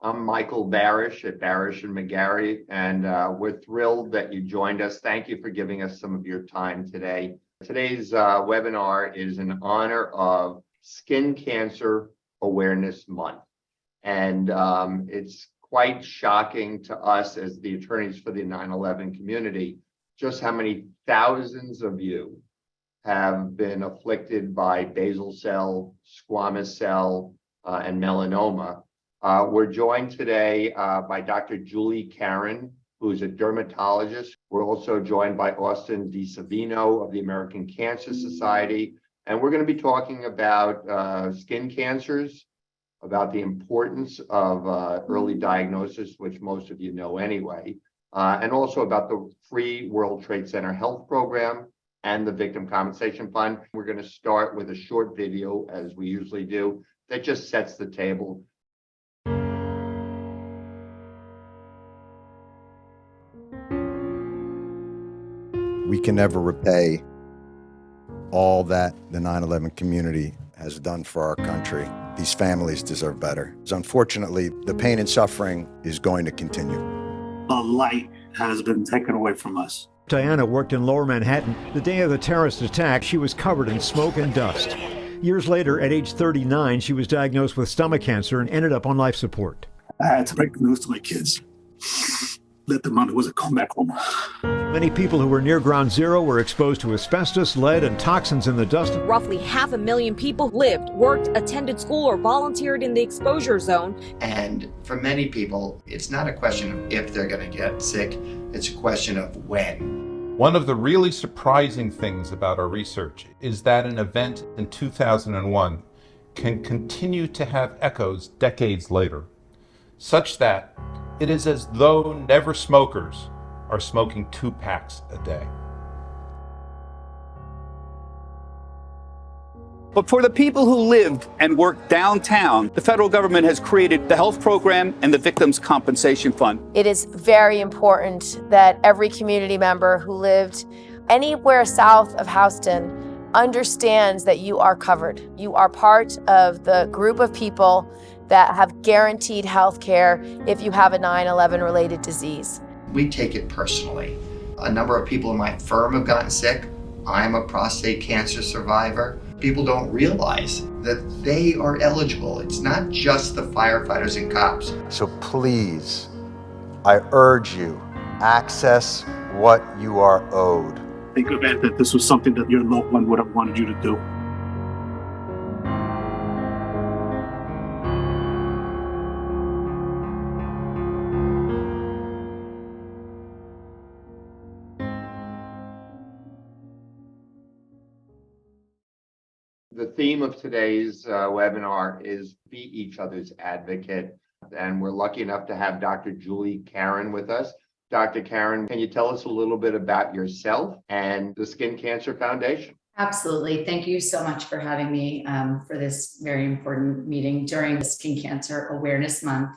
I'm Michael Barasch at Barasch McGarry, and we're thrilled that you joined us. Thank you for giving us some of your time today. Today's webinar is in honor of Skin Cancer Awareness Month. And it's quite shocking to us as the attorneys for the 9/11 community, just how many thousands of you have been afflicted by basal cell, squamous cell, and melanoma. We're joined today by Dr. Julie Caron, who's a dermatologist. We're also joined by Austin DiSavino of the American Cancer Society. And we're going to be talking about skin cancers, about the importance of early diagnosis, which most of you know anyway, and also about the free World Trade Center Health Program and the Victim Compensation Fund. We're going to start with a short video, as we usually do, that just sets the table. We can never repay all that the 9/11 community has done for our country. These families deserve better. Unfortunately, the pain and suffering is going to continue. The light has been taken away from us. Diana worked in Lower Manhattan. The day of the terrorist attack, she was covered in smoke and dust. Years later, at age 39, she was diagnosed with stomach cancer and ended up on life support. I had to break the news to my kids. Let them know it wasn't come back home. Many people who were near ground zero were exposed to asbestos, lead, and toxins in the dust. Roughly 500,000 people lived, worked, attended school, or volunteered in the exposure zone. And for many people, it's not a question of if they're going to get sick, it's a question of when. One of the really surprising things about our research is that an event in 2001 can continue to have echoes decades later, such that it is as though never smokers are smoking 2 packs a day. But for the people who lived and worked downtown, the federal government has created the health program and the Victims Compensation Fund. It is very important that every community member who lived anywhere south of Houston understands that you are covered. You are part of the group of people that have guaranteed health care if you have a 9/11 related disease. We take it personally. A number of people in my firm have gotten sick. I'm a prostate cancer survivor. People don't realize that they are eligible. It's not just the firefighters and cops. So please, I urge you, access what you are owed. Think of it that this was something that your loved one would have wanted you to do. The theme of today's webinar is Be Each Other's Advocate. And we're lucky enough to have Dr. Julie Caron with us. Dr. Caron, can you tell us a little bit about yourself and the Skin Cancer Foundation? Absolutely. Thank you so much for having me for this very important meeting during the Skin Cancer Awareness Month.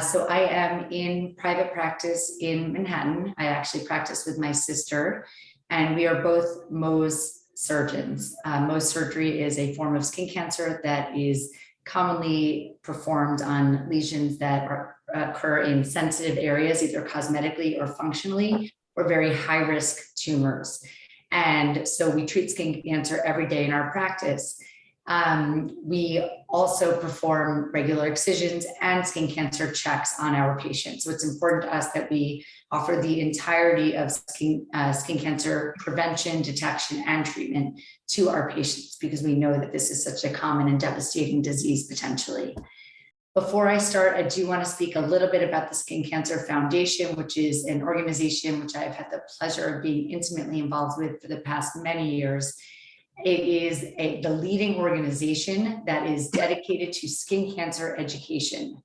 So I am in private practice in Manhattan. I actually practice with my sister, and we are both Mohs surgeons. Mohs surgery is a form of skin cancer that is commonly performed on lesions that occur in sensitive areas, either cosmetically or functionally, or very high-risk tumors. And so we treat skin cancer every day in our practice. We also perform regular excisions and skin cancer checks on our patients. So it's important to us that we offer the entirety of skin cancer prevention, detection, and treatment to our patients, because we know that this is such a common and devastating disease potentially. Before I start, I do want to speak a little bit about the Skin Cancer Foundation, which is an organization which I've had the pleasure of being intimately involved with for the past many years. It is the leading organization that is dedicated to skin cancer education.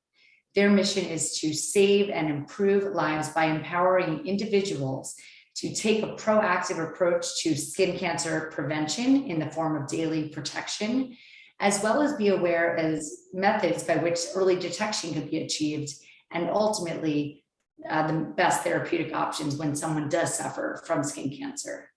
Their mission is to save and improve lives by empowering individuals to take a proactive approach to skin cancer prevention in the form of daily protection, as well as be aware as methods by which early detection could be achieved, and ultimately the best therapeutic options when someone does suffer from skin cancer.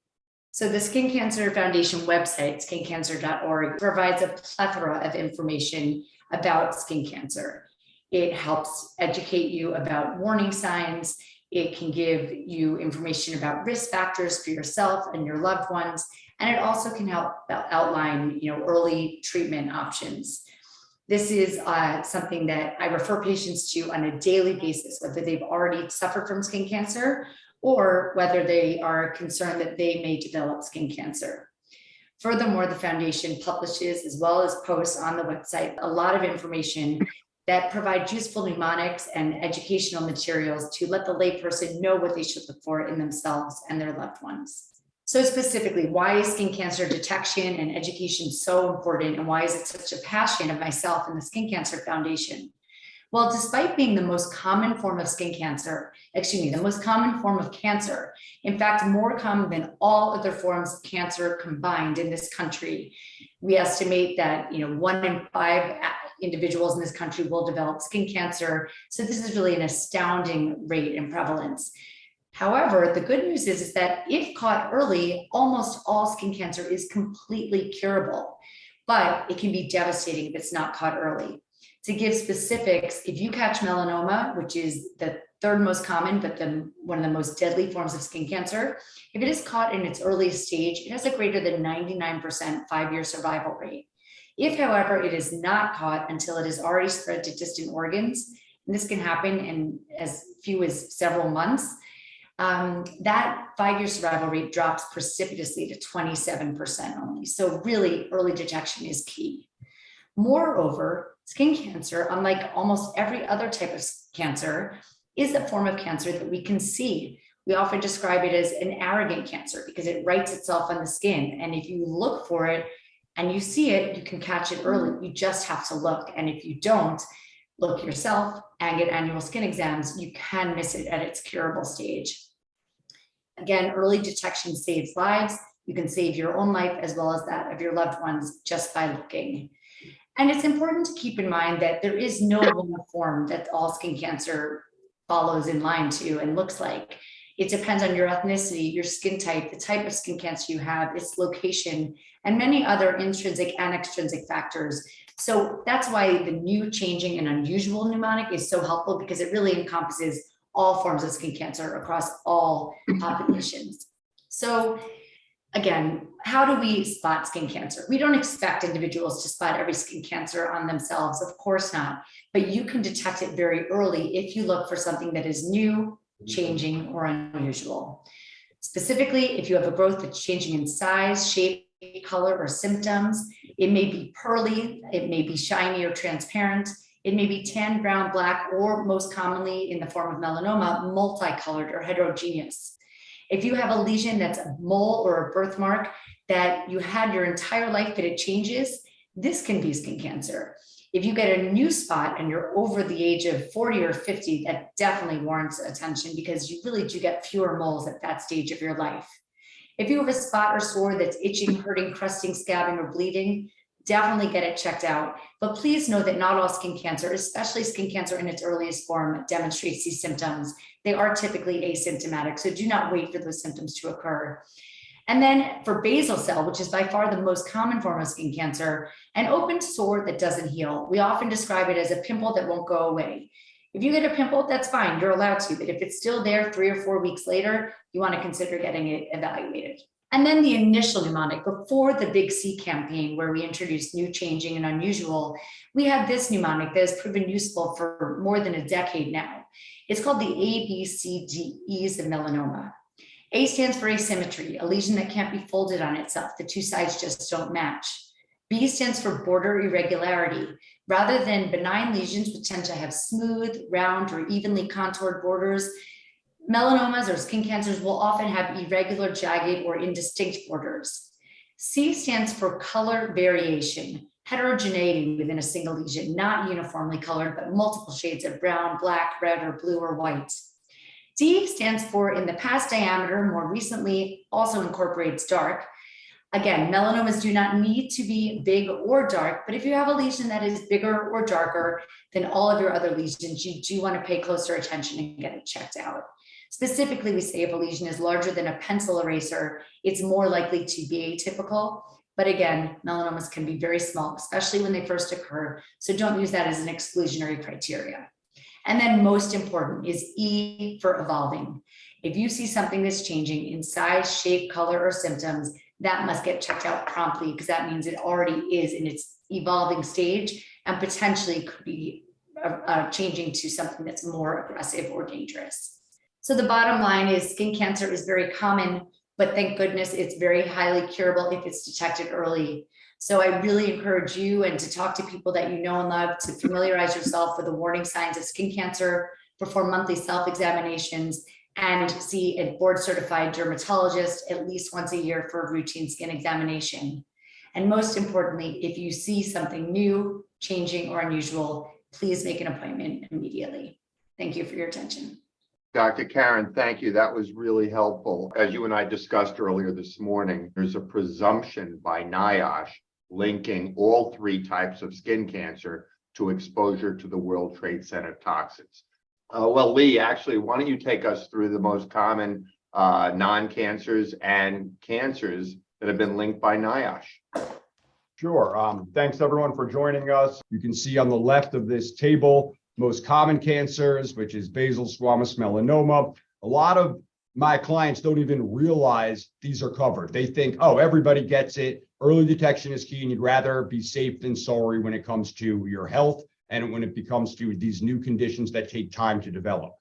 So the Skin Cancer Foundation website, skincancer.org, provides a plethora of information about skin cancer. It helps educate you about warning signs. It can give you information about risk factors for yourself and your loved ones. And it also can help outline, early treatment options. This is something that I refer patients to on a daily basis, whether they've already suffered from skin cancer or whether they are concerned that they may develop skin cancer. Furthermore, the foundation publishes, as well as posts on the website, a lot of information that provides useful mnemonics and educational materials to let the layperson know what they should look for in themselves and their loved ones. So specifically, why is skin cancer detection and education so important, and why is it such a passion of myself and the Skin Cancer Foundation? Well, despite being the most common form of the most common form of cancer, in fact, more common than all other forms of cancer combined in this country, we estimate that 1 in 5 individuals in this country will develop skin cancer. So this is really an astounding rate and prevalence. However, the good news is that if caught early, almost all skin cancer is completely curable, but it can be devastating if it's not caught early. To give specifics, if you catch melanoma, which is the 3rd most common, but one of the most deadly forms of skin cancer, if it is caught in its earliest stage, it has a greater than 99% 5-year survival rate. If, however, it is not caught until it has already spread to distant organs, and this can happen in as few as several months, that 5-year survival rate drops precipitously to 27% only. So really, early detection is key. Moreover, skin cancer, unlike almost every other type of cancer, is a form of cancer that we can see. We often describe it as an arrogant cancer because it writes itself on the skin. And if you look for it and you see it, you can catch it early. You just have to look. And if you don't look yourself and get annual skin exams, you can miss it at its curable stage. Again, early detection saves lives. You can save your own life as well as that of your loved ones just by looking. And it's important to keep in mind that there is no one form that all skin cancer follows in line to and looks like. It depends on your ethnicity, your skin type, the type of skin cancer you have, its location, and many other intrinsic and extrinsic factors. So that's why the new, changing, and unusual mnemonic is so helpful, because it really encompasses all forms of skin cancer across all populations. So again, how do we spot skin cancer? We don't expect individuals to spot every skin cancer on themselves, of course not, but you can detect it very early if you look for something that is new, changing, or unusual. Specifically, if you have a growth that's changing in size, shape, color, or symptoms, it may be pearly, it may be shiny or transparent, it may be tan, brown, black, or most commonly in the form of melanoma, multicolored or heterogeneous. If you have a lesion that's a mole or a birthmark that you had your entire life but it changes, this can be skin cancer. If you get a new spot and you're over the age of 40 or 50, that definitely warrants attention, because you really do get fewer moles at that stage of your life. If you have a spot or sore that's itching, hurting, crusting, scabbing, or bleeding, definitely get it checked out. But please know that not all skin cancer, especially skin cancer in its earliest form, demonstrates these symptoms. They are typically asymptomatic, so do not wait for those symptoms to occur. And then for basal cell, which is by far the most common form of skin cancer, an open sore that doesn't heal. We often describe it as a pimple that won't go away. If you get a pimple, that's fine, you're allowed to, but if it's still there 3 or 4 weeks later, you want to consider getting it evaluated. And then the initial mnemonic, before the Big C campaign, where we introduced new, changing, and unusual, we had this mnemonic that has proven useful for more than a decade now. It's called the ABCDEs of melanoma. A stands for asymmetry, a lesion that can't be folded on itself. The two sides just don't match. B stands for border irregularity. Rather than benign lesions, which tend to have smooth, round, or evenly contoured borders, melanomas or skin cancers will often have irregular, jagged, or indistinct borders. C stands for color variation, heterogeneity within a single lesion, not uniformly colored, but multiple shades of brown, black, red, or blue, or white. D stands for in the past diameter, more recently also incorporates dark. Again, melanomas do not need to be big or dark, but if you have a lesion that is bigger or darker than all of your other lesions, you do want to pay closer attention and get it checked out. Specifically, we say if a lesion is larger than a pencil eraser, it's more likely to be atypical. But again, melanomas can be very small, especially when they first occur. So don't use that as an exclusionary criteria. And then most important is E for evolving. If you see something that's changing in size, shape, color, or symptoms, that must get checked out promptly, because that means it already is in its evolving stage and potentially could be changing to something that's more aggressive or dangerous. So the bottom line is skin cancer is very common, but thank goodness it's very highly curable if it's detected early. So I really encourage you and to talk to people that you know and love to familiarize yourself with the warning signs of skin cancer, perform monthly self-examinations, and see a board-certified dermatologist at least once a year for a routine skin examination. And most importantly, if you see something new, changing, or unusual, please make an appointment immediately. Thank you for your attention. Dr. Karen, thank you. That was really helpful. As you and I discussed earlier this morning, there's a presumption by NIOSH linking all three types of skin cancer to exposure to the World Trade Center toxins. Well, Lee, actually, why don't you take us through the most common non-cancers and cancers that have been linked by NIOSH? Sure. Thanks everyone for joining us. You can see on the left of this table, most common cancers, which is basal squamous melanoma. A lot of my clients don't even realize these are covered. They think, oh, everybody gets it. Early detection is key, and you'd rather be safe than sorry when it comes to your health and when it comes to these new conditions that take time to develop.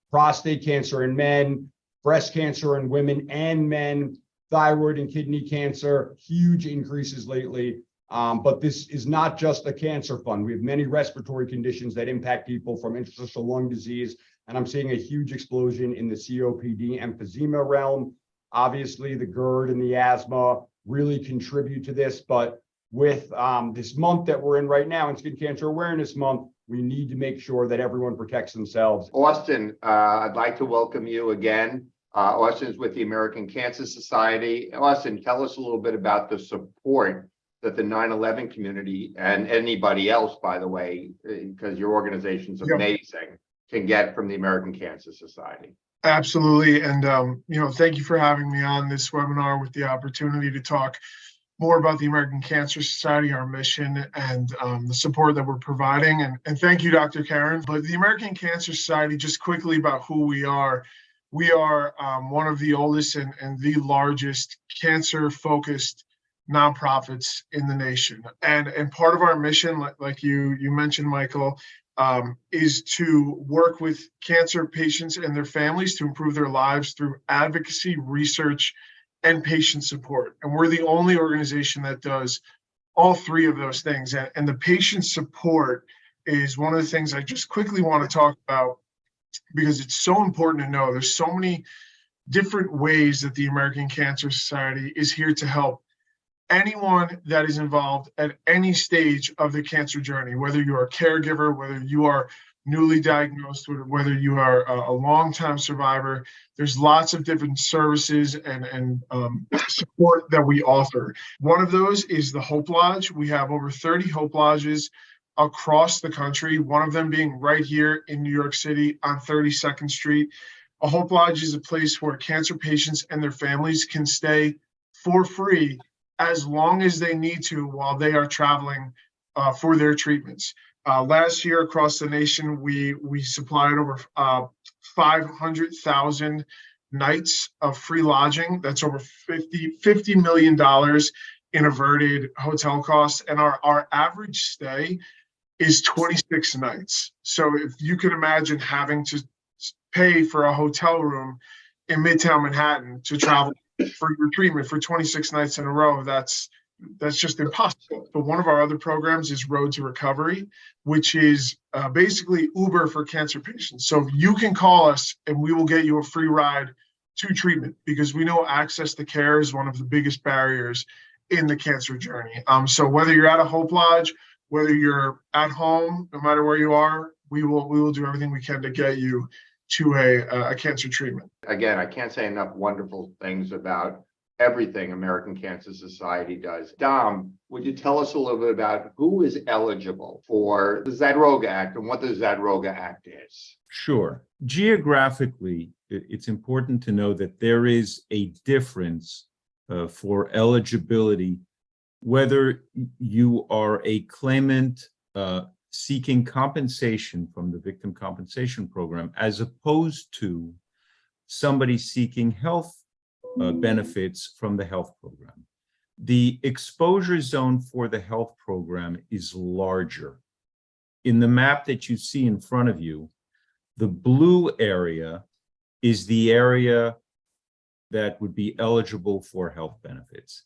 Prostate cancer in men, breast cancer in women and men, thyroid and kidney cancer, huge increases lately. But this is not just a cancer fund. We have many respiratory conditions that impact people, from interstitial lung disease, and I'm seeing a huge explosion in the COPD emphysema realm. Obviously, the GERD and the asthma really contribute to this, but with this month that we're in right now, in Skin Cancer Awareness Month, we need to make sure that everyone protects themselves. Austin, I'd like to welcome you again. Austin is with the American Cancer Society. Austin, tell us a little bit about the support that the 9/11 community, and anybody else, by the way, because your organization's amazing, can get from the American Cancer Society. Absolutely. And, thank you for having me on this webinar with the opportunity to talk more about the American Cancer Society, our mission, and the support that we're providing. And thank you, Dr. Karen. But the American Cancer Society, just quickly about who we are one of the oldest and the largest cancer-focused nonprofits in the nation. And part of our mission, like you mentioned, Michael, is to work with cancer patients and their families to improve their lives through advocacy, research, and patient support. And we're the only organization that does all three of those things. And the patient support is one of the things I just quickly want to talk about, because it's so important to know there's so many different ways that the American Cancer Society is here to help anyone that is involved at any stage of the cancer journey, whether you're a caregiver, whether you are newly diagnosed, whether you are a long-time survivor. There's lots of different services and support that we offer. One of those is the Hope Lodge. We have over 30 Hope Lodges across the country, one of them being right here in New York City on 32nd Street. A Hope Lodge is a place where cancer patients and their families can stay for free as long as they need to while they are traveling for their treatments. Last year across the nation, we supplied over 500,000 nights of free lodging. That's over $50 million in averted hotel costs. And our average stay is 26 nights. So if you can imagine having to pay for a hotel room in Midtown Manhattan to travel for your treatment for 26 nights in a row, that's just impossible. But one of our other programs is Road to Recovery, which is basically Uber for cancer patients. So you can call us and we will get you a free ride to treatment, because we know access to care is one of the biggest barriers in the cancer journey. So whether you're at a Hope Lodge, whether you're at home, no matter where you are, we will do everything we can to get you to a cancer treatment. Again, I can't say enough wonderful things about everything American Cancer Society does. Dom, would you tell us a little bit about who is eligible for the Zadroga Act and what the Zadroga Act is? Sure. Geographically, it's important to know that there is a difference for eligibility whether you are a claimant seeking compensation from the Victim Compensation Program, as opposed to somebody seeking health benefits from the health program. The exposure zone for the health program is larger. In the map that you see in front of you, the blue area is the area that would be eligible for health benefits.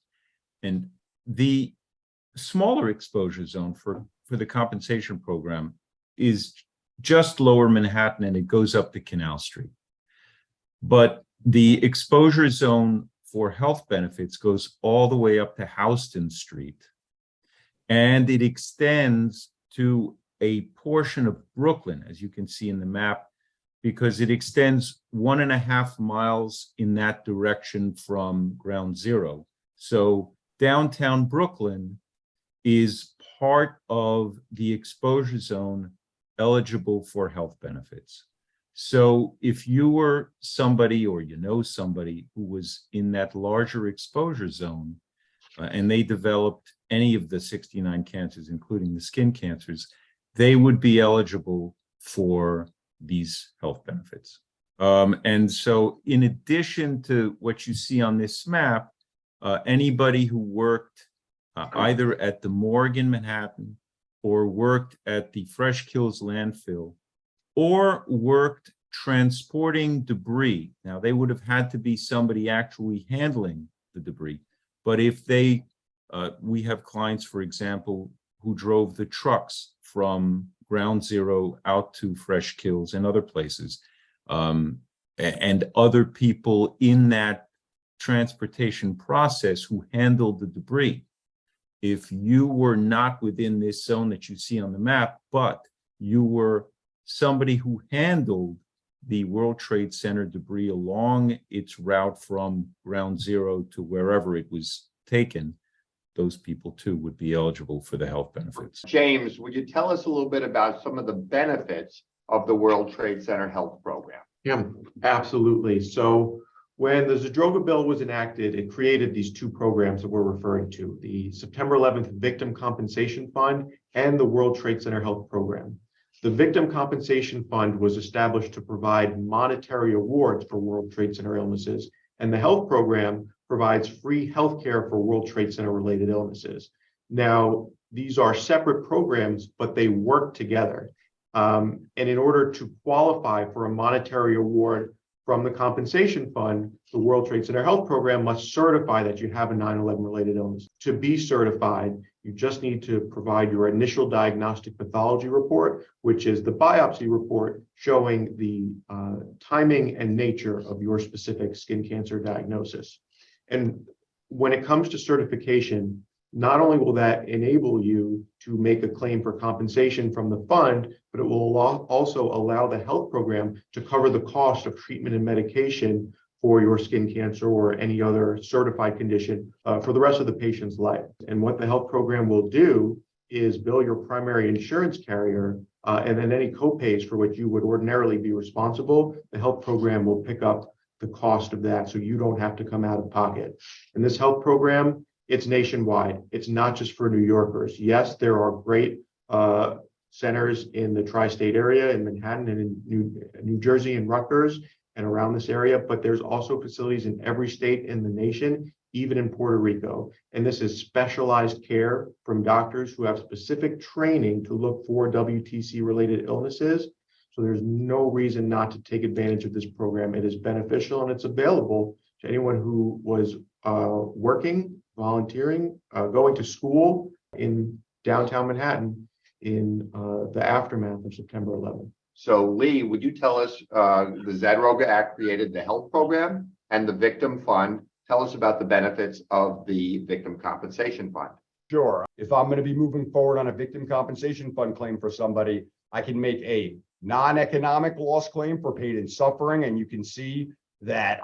And the smaller exposure zone for the compensation program is just lower Manhattan, and it goes up to Canal Street. But the exposure zone for health benefits goes all the way up to Houston Street, and it extends to a portion of Brooklyn, as you can see in the map, because it extends 1.5 miles in that direction from Ground Zero. So downtown Brooklyn is part of the exposure zone eligible for health benefits. So if you were somebody, or you know somebody who was in that larger exposure zone, and they developed any of the 69 cancers, including the skin cancers, they would be eligible for these health benefits. And so in addition to what you see on this map, anybody who worked either at the morgue in Manhattan, or worked at the Fresh Kills landfill, or worked transporting debris. Now, they would have had to be somebody actually handling the debris. But if they, we have clients, for example, who drove the trucks from Ground Zero out to Fresh Kills and other places, and other people in that transportation process who handled the debris. If you were not within this zone that you see on the map, but you were somebody who handled the World Trade Center debris along its route from Ground Zero to wherever it was taken, those people too would be eligible for the health benefits. James, would you tell us a little bit about some of the benefits of the World Trade Center Health Program? Yeah, absolutely. So when the Zadroga bill was enacted, it created these two programs that we're referring to, the September 11th Victim Compensation Fund and the World Trade Center Health Program. The Victim Compensation Fund was established to provide monetary awards for World Trade Center illnesses, and the health program provides free health care for World Trade Center related illnesses. Now, these are separate programs, but they work together. And in order to qualify for a monetary award from the compensation fund, the World Trade Center Health Program must certify that you have a 9/11 related illness. To be certified, you just need to provide your initial diagnostic pathology report, which is the biopsy report showing the timing and nature of your specific skin cancer diagnosis. And when it comes to certification, not only will that enable you to make a claim for compensation from the fund, but it will also allow the health program to cover the cost of treatment and medication for your skin cancer or any other certified condition for the rest of the patient's life. And what the health program will do is bill your primary insurance carrier, and then any copays for which you would ordinarily be responsible, the health program will pick up the cost of that, so you don't have to come out of pocket. And this health program, it's nationwide. It's not just for New Yorkers. Yes, there are great centers in the tri-state area, in Manhattan and in New Jersey and Rutgers and around this area, but there's also facilities in every state in the nation, even in Puerto Rico. And this is specialized care from doctors who have specific training to look for WTC-related illnesses. So there's no reason not to take advantage of this program. It is beneficial, and it's available to anyone who was working, volunteering, going to school in downtown Manhattan in the aftermath of September 11th. So Lee, would you tell us, the Zadroga Act created the health program and the victim fund. Tell us about the benefits of the victim compensation fund. Sure. If I'm going to be moving forward on a victim compensation fund claim for somebody, I can make a non-economic loss claim for pain and suffering. And you can see that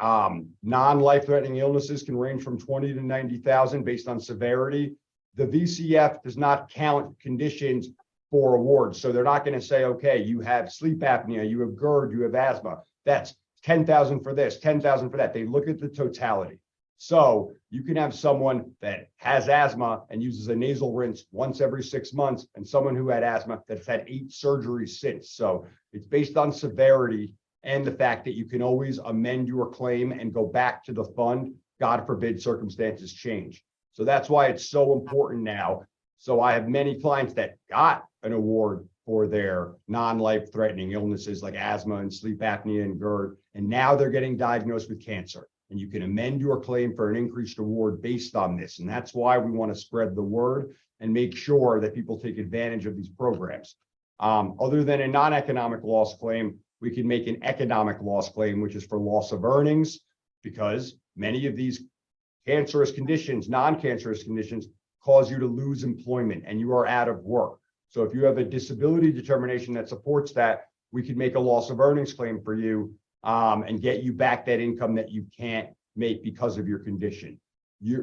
non-life-threatening illnesses can range from 20 to 90,000 based on severity. The VCF does not count conditions for awards. So they're not going to say, okay, you have sleep apnea, you have GERD, you have asthma. That's 10,000 for this, 10,000 for that. They look at the totality. So you can have someone that has asthma and uses a nasal rinse once every 6 months, and someone who had asthma that's had 8 surgeries since. So it's based on severity and the fact that you can always amend your claim and go back to the fund. God forbid circumstances change. So that's why it's so important now. So I have many clients that got an award for their non-life threatening illnesses like asthma and sleep apnea and GERD, and now they're getting diagnosed with cancer. And you can amend your claim for an increased award based on this. And that's why we want to spread the word and make sure that people take advantage of these programs. Other than a non-economic loss claim, we can make an economic loss claim, which is for loss of earnings, because many of these cancerous conditions, non-cancerous conditions, cause you to lose employment and you are out of work. So if you have a disability determination that supports that, we can make a loss of earnings claim for you and get you back that income that you can't make because of your condition. We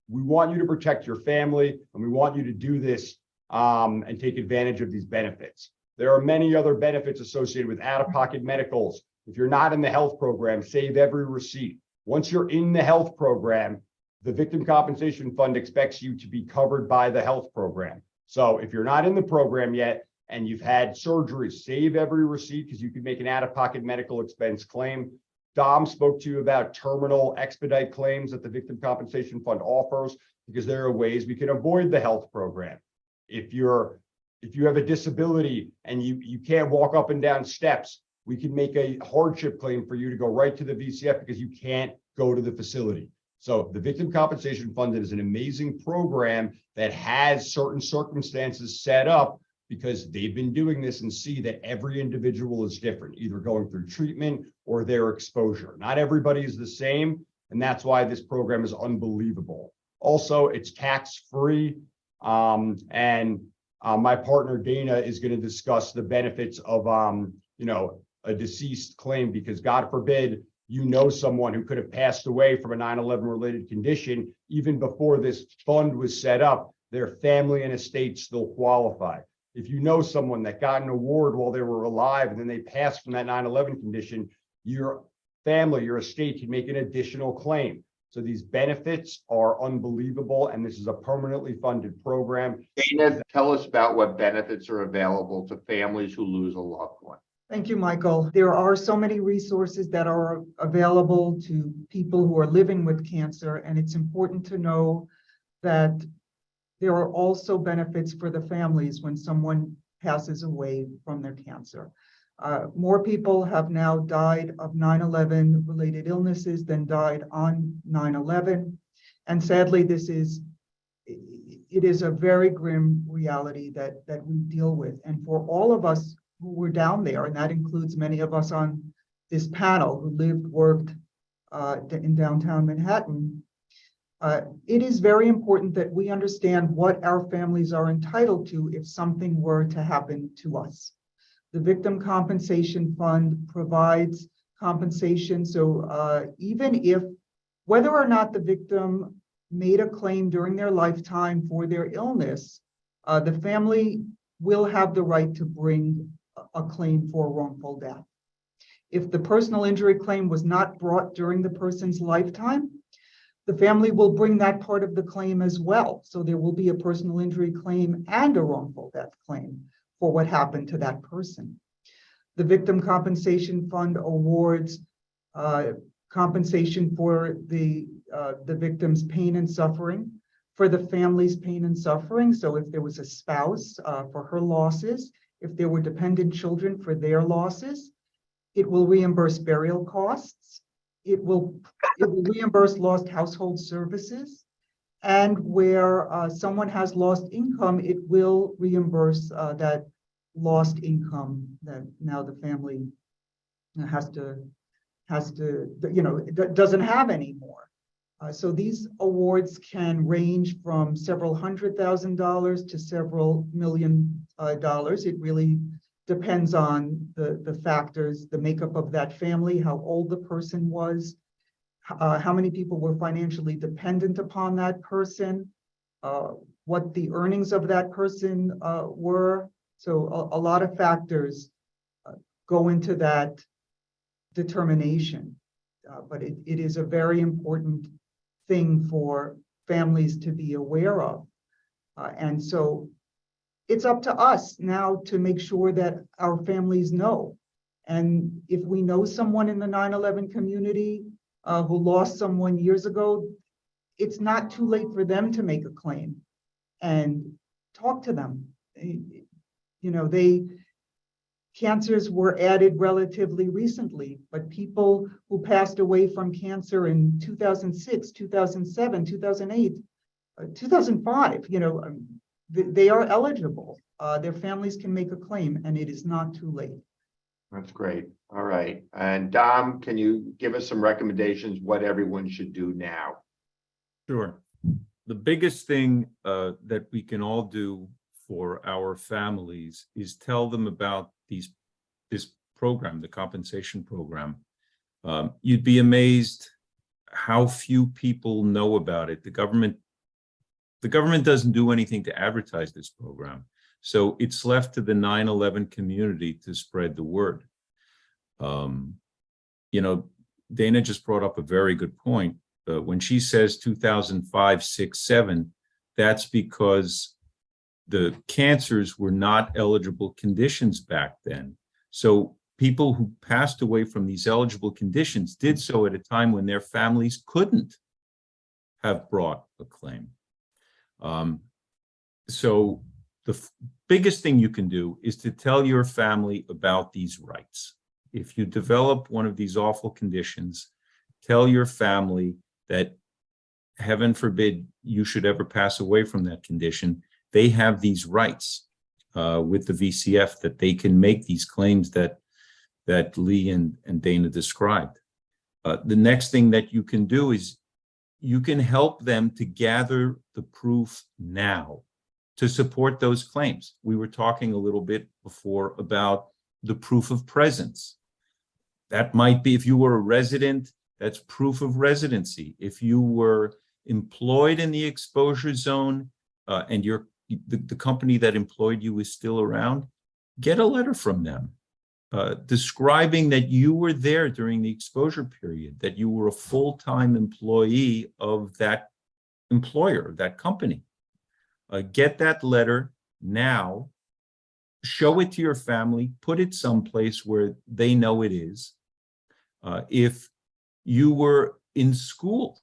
want you to protect your family, and we want you to do this and take advantage of these benefits. There are many other benefits associated with out-of-pocket medicals. If you're not in the health program, save every receipt. Once you're in the health program, the Victim Compensation Fund expects you to be covered by the health program. So if you're not in the program yet and you've had surgery, save every receipt because you can make an out-of-pocket medical expense claim. Dom spoke to you about terminal expedite claims that the Victim Compensation Fund offers, because there are ways we can avoid the health program. If you have a disability and you can't walk up and down steps, we can make a hardship claim for you to go right to the VCF because you can't go to the facility. So the Victim Compensation Fund is an amazing program that has certain circumstances set up because they've been doing this and see that every individual is different, either going through treatment or their exposure. Not everybody is the same, and that's why this program is unbelievable. Also, it's tax-free, and my partner Dana is going to discuss the benefits of a deceased claim, because God forbid someone who could have passed away from a 9/11 related condition even before this fund was set up. Their family and estate still qualify. If you know someone that got an award while they were alive and then they passed from that 9/11 condition, your family, your estate can make an additional claim. So these benefits are unbelievable, and this is a permanently funded program. Dana, tell us about what benefits are available to families who lose a loved one. Thank you, Michael. There are so many resources that are available to people who are living with cancer, and it's important to know that there are also benefits for the families when someone passes away from their cancer. More people have now died of 9/11 related illnesses than died on 9/11. And sadly, it is a very grim reality that we deal with. And for all of us who were down there, and that includes many of us on this panel who lived, worked in downtown Manhattan, it is very important that we understand what our families are entitled to if something were to happen to us. The Victim Compensation Fund provides compensation. So even if, whether or not the victim made a claim during their lifetime for their illness, the family will have the right to bring a claim for wrongful death. If the personal injury claim was not brought during the person's lifetime, the family will bring that part of the claim as well. So there will be a personal injury claim and a wrongful death claim for what happened to that person. The Victim Compensation Fund awards compensation for the victim's pain and suffering, for the family's pain and suffering. So if there was a spouse, for her losses, if there were dependent children, for their losses, it will reimburse burial costs. It will reimburse lost household services. And where someone has lost income, it will reimburse that lost income that now the family doesn't have anymore. So these awards can range from several $100,000 to several $1 million. It really depends on the factors, the makeup of that family, how old the person was, how many people were financially dependent upon that person, what the earnings of that person were. So a lot of factors go into that determination, but it is a very important thing for families to be aware of. And so it's up to us now to make sure that our families know. And if we know someone in the 9/11 community who lost someone years ago, it's not too late for them to make a claim and talk to them. You know, cancers were added relatively recently, but people who passed away from cancer in 2006, 2007, 2008, 2005, you know, they are eligible. Their families can make a claim, and it is not too late. That's great. All right. And Dom, can you give us some recommendations what everyone should do now? Sure. The biggest thing that we can all do for our families is tell them about this program, the compensation program. You'd be amazed how few people know about it. The government doesn't do anything to advertise this program. So it's left to the 9/11 community to spread the word. You know, Dana just brought up a very good point. When she says 2005, 6, 7, that's because the cancers were not eligible conditions back then. So people who passed away from these eligible conditions did so at a time when their families couldn't have brought a claim. So the biggest thing you can do is to tell your family about these rights. If you develop one of these awful conditions, tell your family that, heaven forbid, you should ever pass away from that condition. They have these rights with the VCF that they can make these claims that Lee and Dana described. The next thing that you can do is you can help them to gather the proof now to support those claims. We were talking a little bit before about the proof of presence. That might be, if you were a resident, that's proof of residency. If you were employed in the exposure zone and the company that employed you is still around, get a letter from them describing that you were there during the exposure period, that you were a full-time employee of that employer, that company. Get that letter now, show it to your family, put it someplace where they know it is. If you were in school,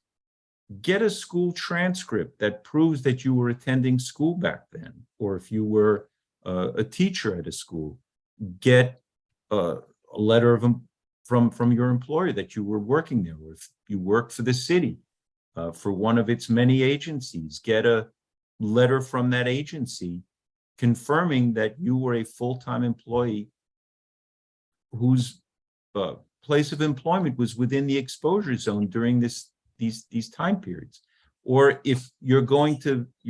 get a school transcript that proves that you were attending school back then. Or if you were a teacher at a school, get a letter from your employer that you were working there. Or if you work for the city, for one of its many agencies, get a letter from that agency confirming that you were a full-time employee whose place of employment was within the exposure zone during these time periods. Or if your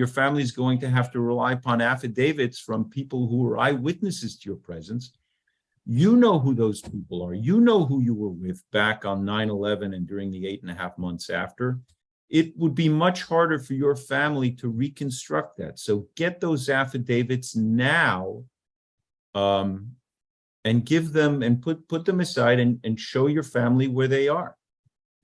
family is going to have to rely upon affidavits from people who are eyewitnesses to your presence, you know who those people are. You know who you were with back on 9/11 and during the 8.5 months after. It would be much harder for your family to reconstruct that. So get those affidavits now and give them and put them aside and show your family where they are.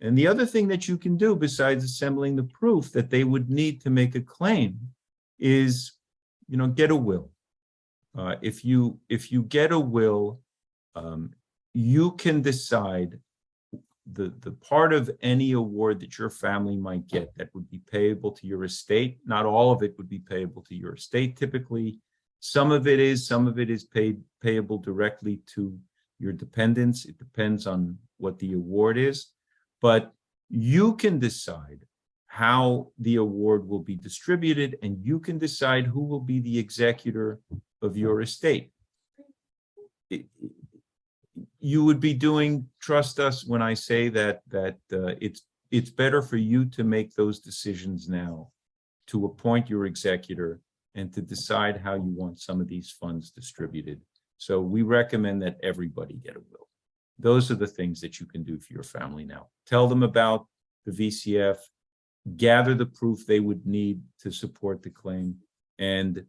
And the other thing that you can do besides assembling the proof that they would need to make a claim is, get a will. If you get a will, you can decide the part of any award that your family might get that would be payable to your estate. Not all of it would be payable to your estate. Typically, some of it is payable directly to your dependents. It depends on what the award is, but you can decide how the award will be distributed, and you can decide who will be the executor of your estate. You would be doing, trust us when I say that it's better for you to make those decisions now, to appoint your executor and to decide how you want some of these funds distributed. So we recommend that everybody get a will. Those are the things that you can do for your family now. Tell them about the VCF, gather the proof they would need to support the claim, and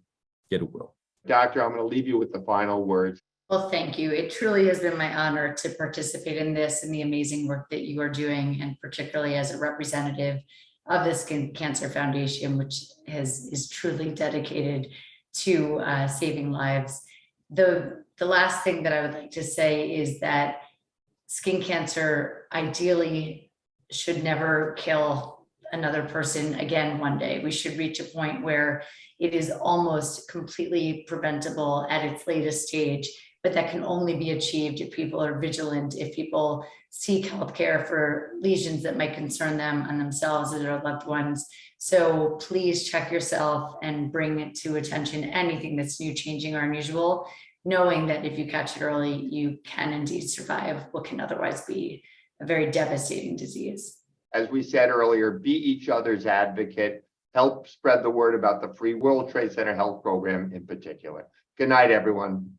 get a will. Doctor, I'm going to leave you with the final words. Well, thank you. It truly has been my honor to participate in this and the amazing work that you are doing, and particularly as a representative of the Skin Cancer Foundation, which is truly dedicated to saving lives. The last thing that I would like to say is that skin cancer ideally should never kill another person again one day. We should reach a point where it is almost completely preventable at its latest stage, but that can only be achieved if people are vigilant, if people seek healthcare for lesions that might concern them and themselves and their loved ones. So please check yourself and bring it to attention anything that's new, changing, or unusual, knowing that if you catch it early, you can indeed survive what can otherwise be a very devastating disease. As we said earlier, be each other's advocate. Help spread the word about the free World Trade Center Health Program in particular. Good night, everyone.